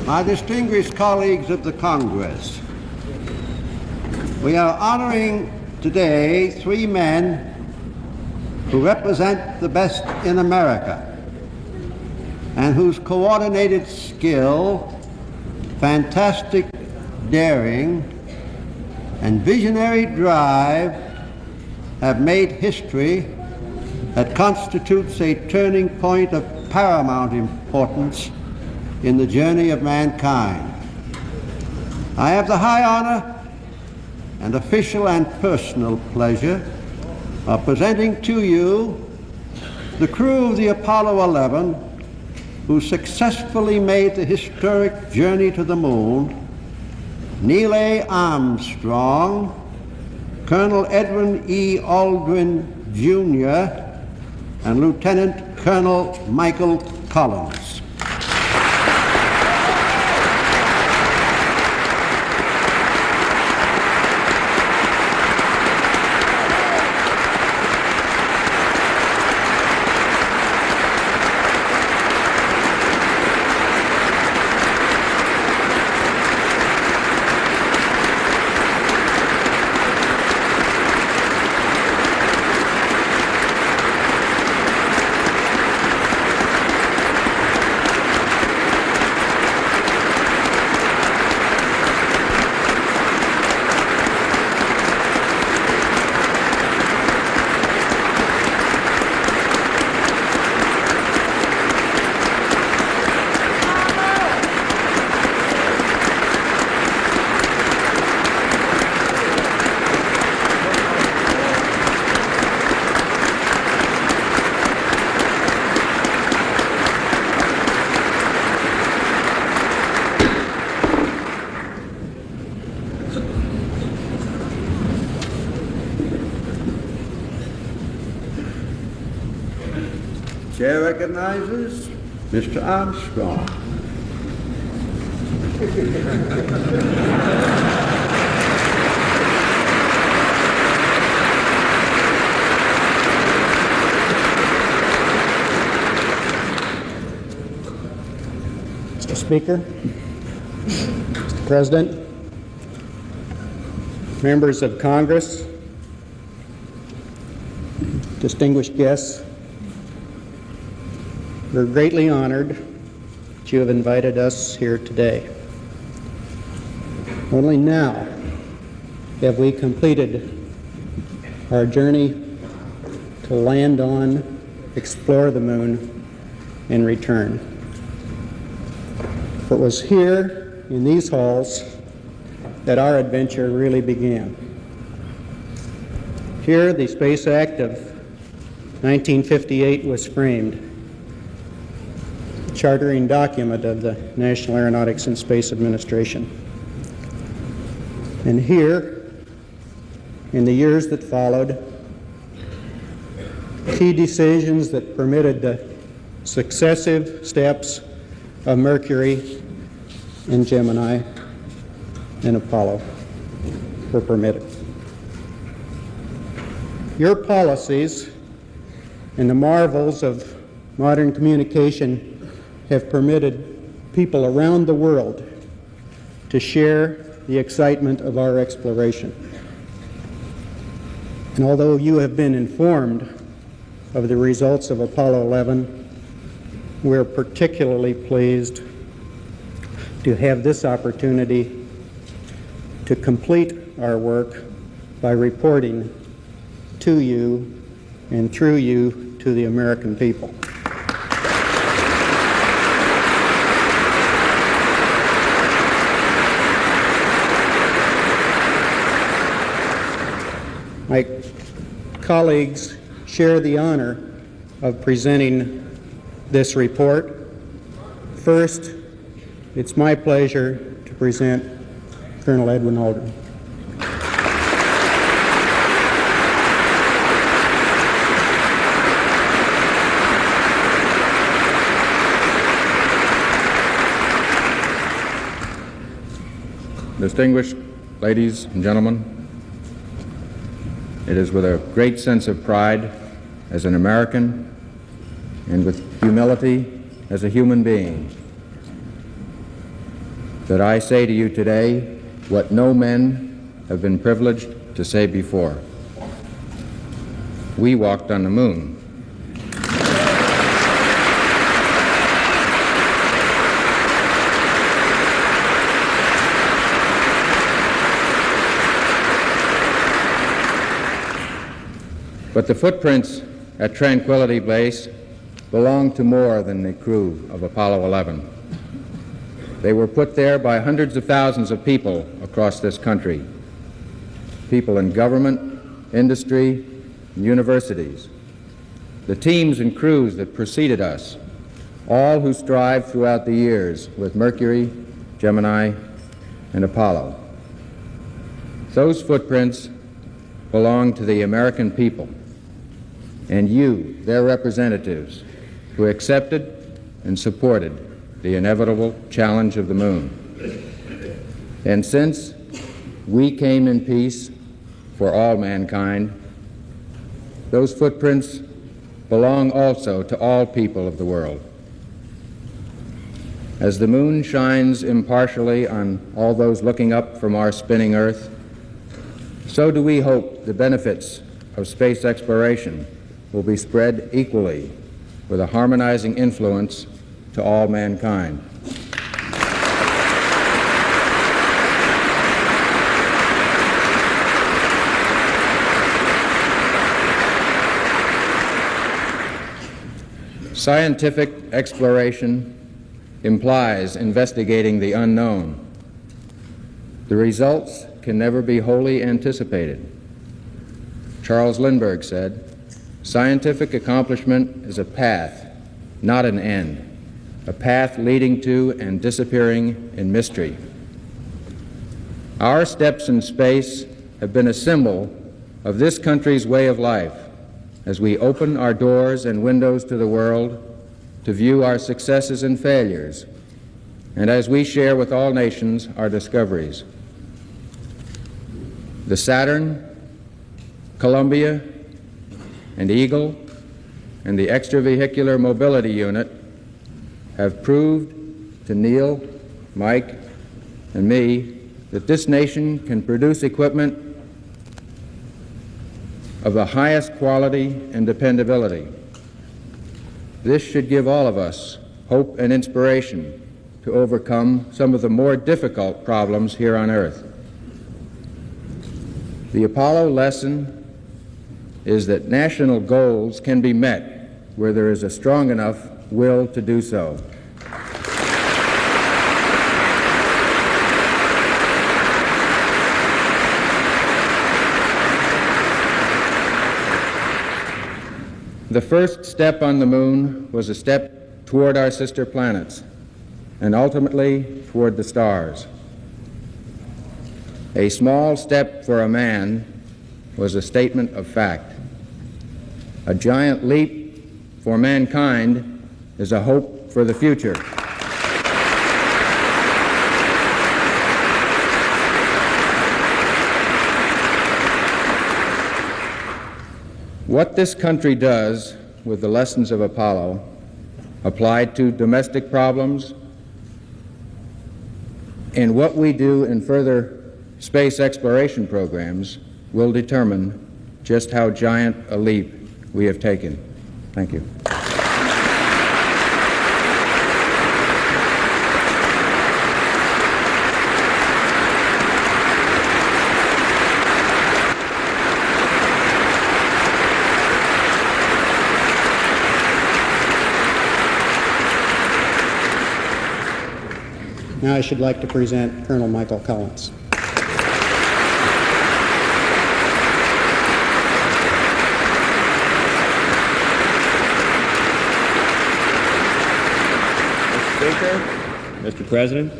My distinguished colleagues of the Congress, we are honoring today three men who represent the best in America and whose coordinated skill, fantastic daring, and visionary drive have made history that constitutes a turning point of paramount importance in the journey of mankind. I have the high honor and official and personal pleasure of presenting to you the crew of the Apollo 11 who successfully made the historic journey to the moon: Neil A. Armstrong, Colonel Edwin E. Aldrin, Jr., and Lieutenant Colonel Michael Collins. Chair recognizes Mr. Armstrong. Mr. Speaker, Mr. President, members of Congress, distinguished guests, we're greatly honored that you have invited us here today. Only now have we completed our journey to land on, explore the moon, and return. It was here in these halls that our adventure really began. Here, the Space Act of 1958 was framed, chartering document of the National Aeronautics and Space Administration. And here, in the years that followed, key decisions that permitted the successive steps of Mercury and Gemini and Apollo were permitted. Your policies and the marvels of modern communication have permitted people around the world to share the excitement of our exploration. And although you have been informed of the results of Apollo 11, we're particularly pleased to have this opportunity to complete our work by reporting to you and through you to the American people. My colleagues share the honor of presenting this report. First, it's my pleasure to present Colonel Edwin Aldrin. Distinguished ladies and gentlemen, it is with a great sense of pride as an American and with humility as a human being that I say to you today what no men have been privileged to say before. We walked on the moon. But the footprints at Tranquility Base belong to more than the crew of Apollo 11. They were put there by hundreds of thousands of people across this country, people in government, industry, and universities, the teams and crews that preceded us, all who strived throughout the years with Mercury, Gemini, and Apollo. Those footprints belong to the American people, and you, their representatives, who accepted and supported the inevitable challenge of the moon. And since we came in peace for all mankind, those footprints belong also to all people of the world. As the moon shines impartially on all those looking up from our spinning Earth, so do we hope the benefits of space exploration will be spread equally with a harmonizing influence to all mankind. Scientific exploration implies investigating the unknown. The results can never be wholly anticipated. Charles Lindbergh said, "Scientific accomplishment is a path, not an end, a path leading to and disappearing in mystery." Our steps in space have been a symbol of this country's way of life as we open our doors and windows to the world to view our successes and failures, and as we share with all nations our discoveries. The Saturn, Columbia, and Eagle, and the Extravehicular Mobility Unit have proved to Neil, Mike, and me that this nation can produce equipment of the highest quality and dependability. This should give all of us hope and inspiration to overcome some of the more difficult problems here on Earth. The Apollo lesson is that national goals can be met where there is a strong enough will to do so. The first step on the moon was a step toward our sister planets, and ultimately toward the stars. A small step for a man was a statement of fact. A giant leap for mankind is a hope for the future. What this country does with the lessons of Apollo, applied to domestic problems, and what we do in further space exploration programs will determine just how giant a leap we have taken. Thank you. Now I should like to present Colonel Michael Collins. Mr. Speaker, Mr. President,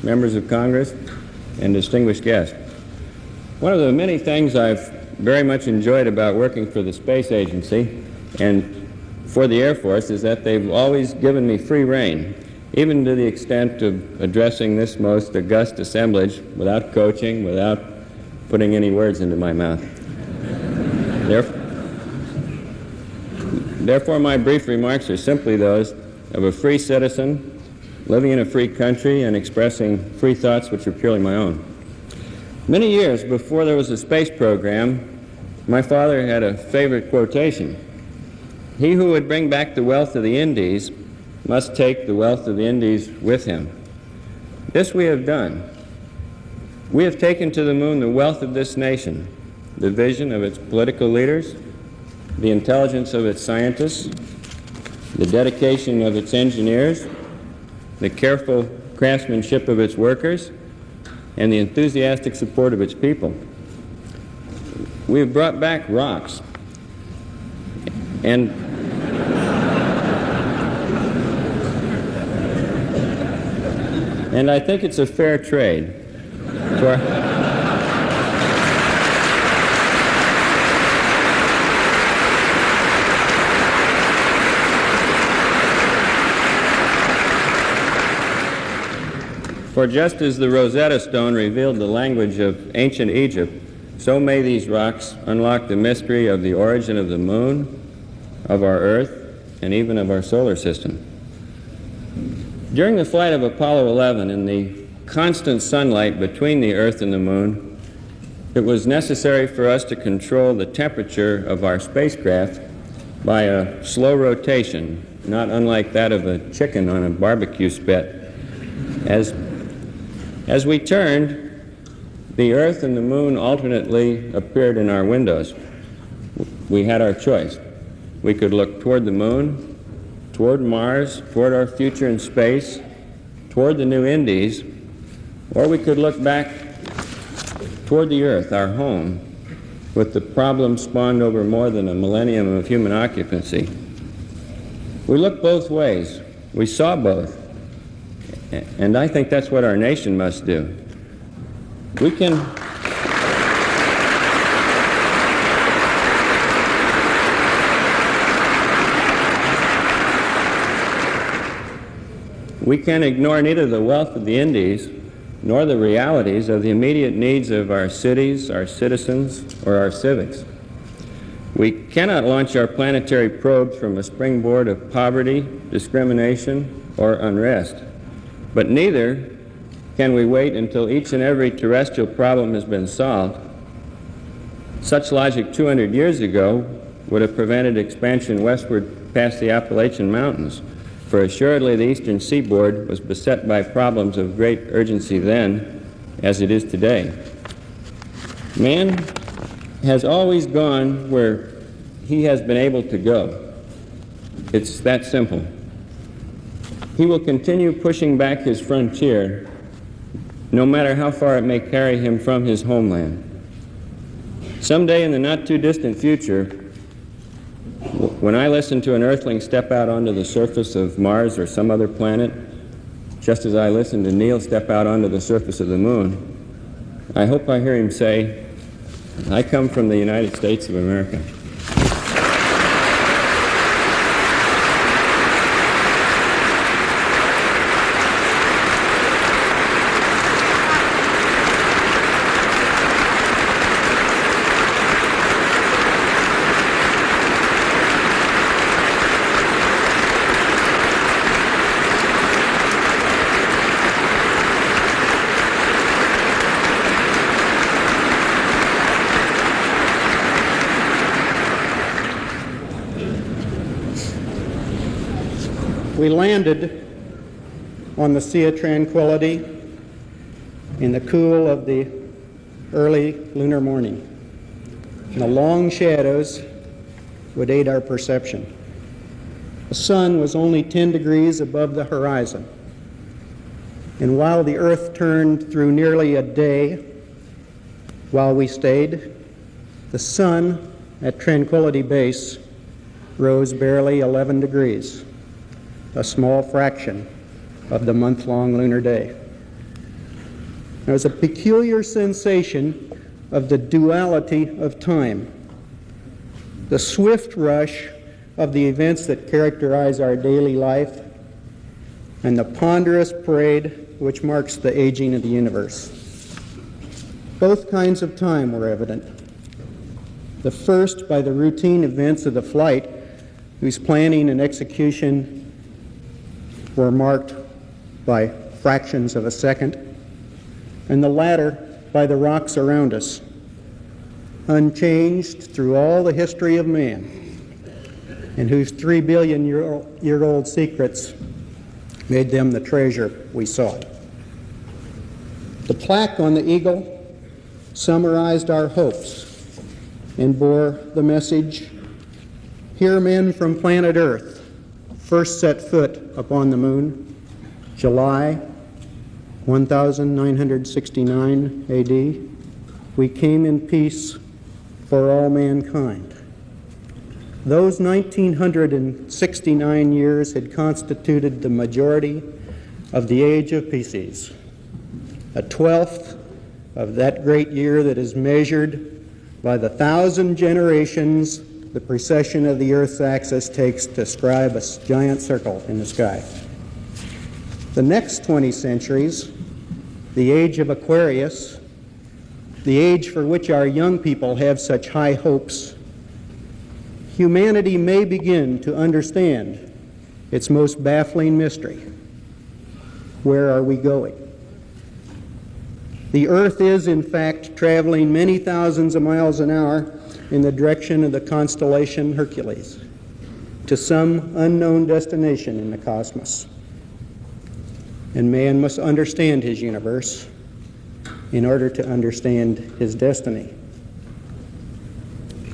members of Congress, and distinguished guests. One of the many things I've very much enjoyed about working for the Space Agency and for the Air Force is that they've always given me free rein, even to the extent of addressing this most august assemblage without coaching, without putting any words into my mouth. Therefore, my brief remarks are simply those of a free citizen living in a free country and expressing free thoughts which are purely my own. Many years before there was a space program, my father had a favorite quotation. He who would bring back the wealth of the Indies must take the wealth of the Indies with him. This we have done. We have taken to the moon the wealth of this nation, the vision of its political leaders, the intelligence of its scientists, the dedication of its engineers, the careful craftsmanship of its workers, and the enthusiastic support of its people. We have brought back rocks, and I think it's a fair trade for just as the Rosetta Stone revealed the language of ancient Egypt, so may these rocks unlock the mystery of the origin of the moon, of our Earth, and even of our solar system. During the flight of Apollo 11, in the constant sunlight between the Earth and the moon, it was necessary for us to control the temperature of our spacecraft by a slow rotation, not unlike that of a chicken on a barbecue spit. As we turned, the Earth and the moon alternately appeared in our windows. We had our choice. We could look toward the moon, toward Mars, toward our future in space, toward the new Indies, or we could look back toward the Earth, our home, with the problem spawned over more than a millennium of human occupancy. We looked both ways. We saw both. And I think that's what our nation must do. We can ignore neither the wealth of the Indies nor the realities of the immediate needs of our cities, our citizens, or our civics. We cannot launch our planetary probes from a springboard of poverty, discrimination, or unrest. But neither can we wait until each and every terrestrial problem has been solved. Such logic 200 years ago would have prevented expansion westward past the Appalachian Mountains, for assuredly the eastern seaboard was beset by problems of great urgency then, as it is today. Man has always gone where he has been able to go. It's that simple. He will continue pushing back his frontier, no matter how far it may carry him from his homeland. Someday in the not-too-distant future, when I listen to an Earthling step out onto the surface of Mars or some other planet, just as I listen to Neil step out onto the surface of the moon, I hope I hear him say, "I come from the United States of America." We landed on the Sea of Tranquility in the cool of the early lunar morning. And the long shadows would aid our perception. The sun was only 10 degrees above the horizon. And while the Earth turned through nearly a day while we stayed, the sun at Tranquility Base rose barely 11 degrees. A small fraction of the month-long lunar day. There was a peculiar sensation of the duality of time, the swift rush of the events that characterize our daily life, and the ponderous parade which marks the aging of the universe. Both kinds of time were evident. The first by the routine events of the flight, whose planning and execution were marked by fractions of a second, and the latter by the rocks around us, unchanged through all the history of man, and whose 3 billion year old secrets made them the treasure we sought. The plaque on the eagle summarized our hopes and bore the message, "Here men from planet Earth first set foot upon the moon, July 1969 AD. We came in peace for all mankind." Those 1969 years had constituted the majority of the age of Pisces, a 12th of that great year that is measured by the 1,000 generations the precession of the Earth's axis takes to describe a giant circle in the sky. The next 20 centuries, the age of Aquarius, the age for which our young people have such high hopes, humanity may begin to understand its most baffling mystery. Where are we going? The Earth is, in fact, traveling many thousands of miles an hour in the direction of the constellation Hercules, to some unknown destination in the cosmos. And man must understand his universe in order to understand his destiny.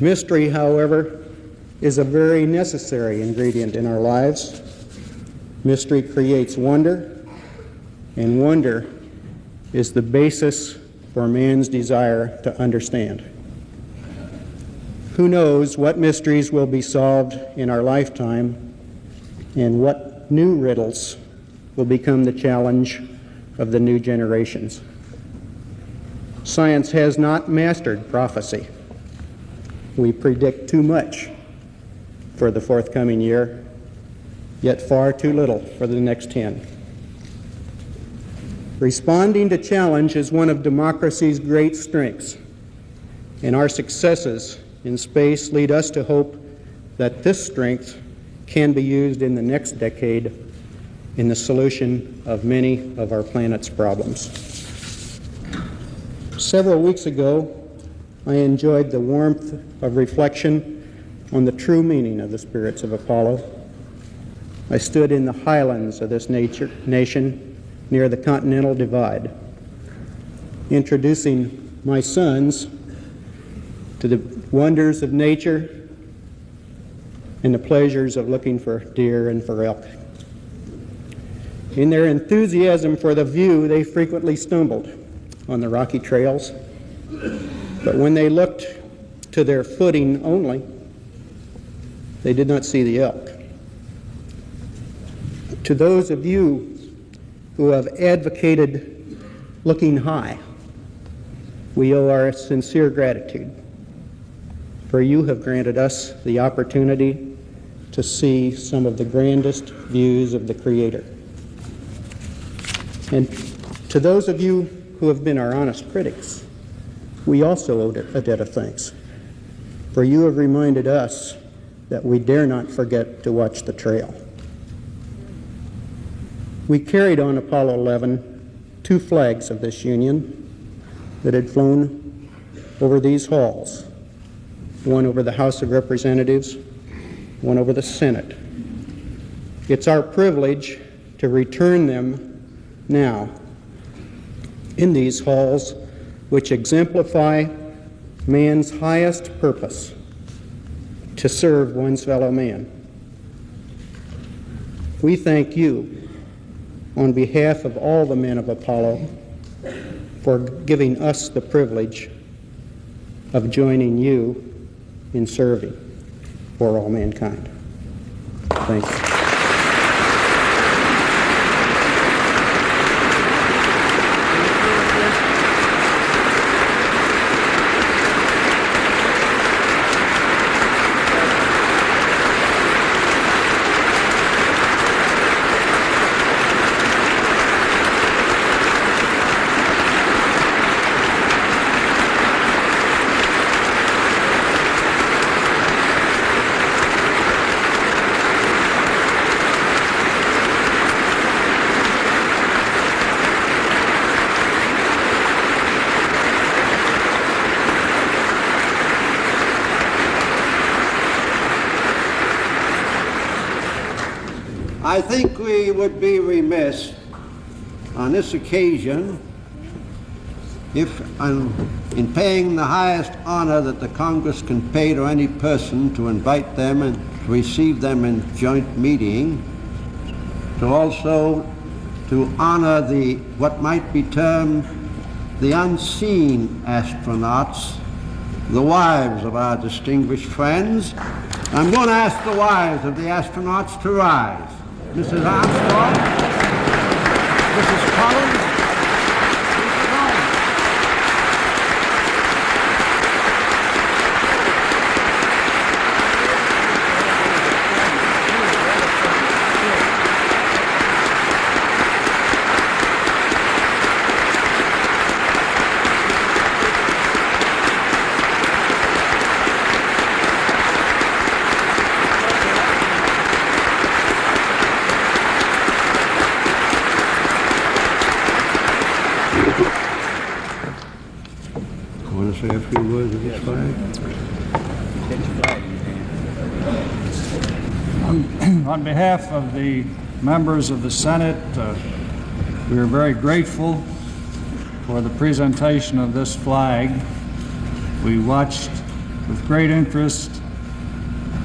Mystery, however, is a very necessary ingredient in our lives. Mystery creates wonder, and wonder is the basis for man's desire to understand. Who knows what mysteries will be solved in our lifetime and what new riddles will become the challenge of the new generations. Science has not mastered prophecy. We predict too much for the forthcoming year, yet far too little for the next 10. Responding to challenge is one of democracy's great strengths, and our successes in space lead us to hope that this strength can be used in the next decade in the solution of many of our planet's problems. Several weeks ago, I enjoyed the warmth of reflection on the true meaning of the spirits of Apollo. I stood in the highlands of this nation near the Continental Divide, introducing my sons to the wonders of nature and the pleasures of looking for deer and for elk. In their enthusiasm for the view, they frequently stumbled on the rocky trails, but when they looked to their footing only, they did not see the elk. To those of you who have advocated looking high, we owe our sincere gratitude, for you have granted us the opportunity to see some of the grandest views of the Creator. And to those of you who have been our honest critics, we also owe a debt of thanks, for you have reminded us that we dare not forget to watch the trail. We carried on Apollo 11 two flags of this Union that had flown over these halls, one over the House of Representatives, one over the Senate. It's our privilege to return them now in these halls, which exemplify man's highest purpose, to serve one's fellow man. We thank you on behalf of all the men of Apollo for giving us the privilege of joining you in serving for all mankind. Thank you. I think we would be remiss on this occasion if, in paying the highest honor that the Congress can pay to any person, to invite them and to receive them in joint meeting, to also to honor the what might be termed the unseen astronauts, the wives of our distinguished friends. I'm going to ask the wives of the astronauts to rise. Mrs. Armstrong, Mrs. Collins, Mrs. Collins. Want to say a few words of this flag? On behalf of the members of the Senate, we are very grateful for the presentation of this flag. We watched with great interest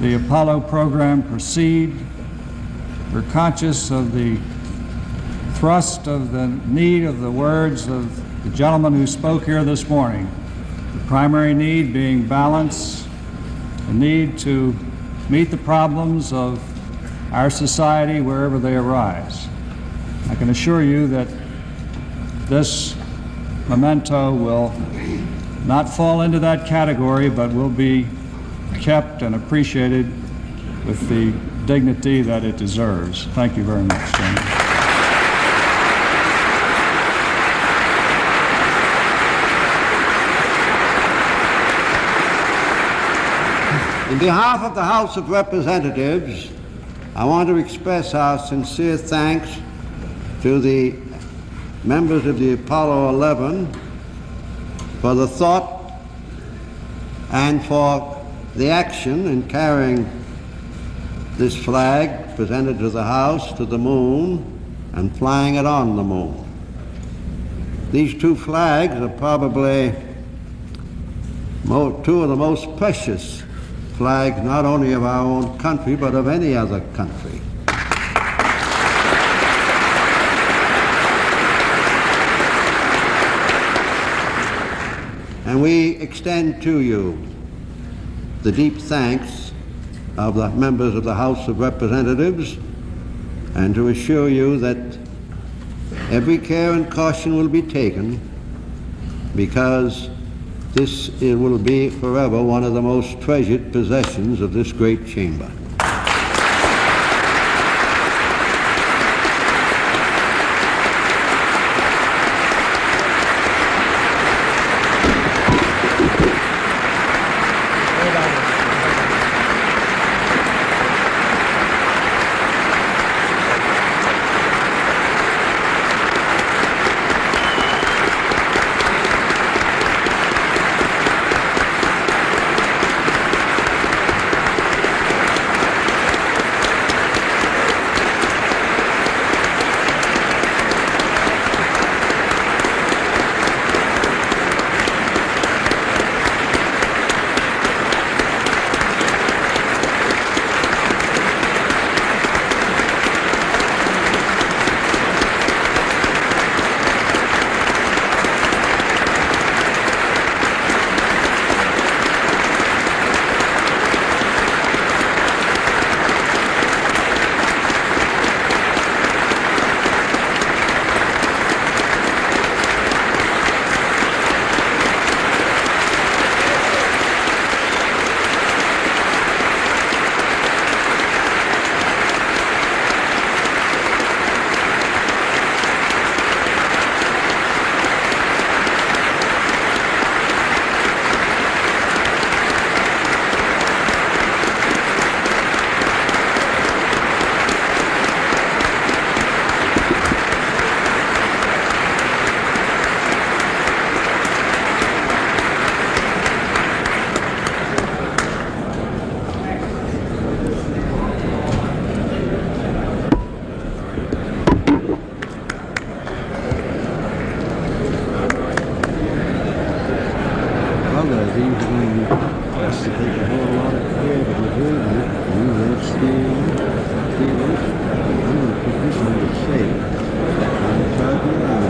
the Apollo program proceed. We're conscious of the thrust of the need of the words of the gentleman who spoke here this morning. The primary need being balance, the need to meet the problems of our society wherever they arise. I can assure you that this memento will not fall into that category, but will be kept and appreciated with the dignity that it deserves. Thank you very much, gentlemen. In behalf of the House of Representatives, I want to express our sincere thanks to the members of the Apollo 11 for the thought and for the action in carrying this flag presented to the House to the moon and flying it on the moon. These two flags are probably two of the most precious flags not only of our own country but of any other country. And we extend to you the deep thanks of the members of the House of Representatives, and to assure you that every care and caution will be taken, because this will be forever one of the most treasured possessions of this great chamber. I'm going to put this under safe. On the charger,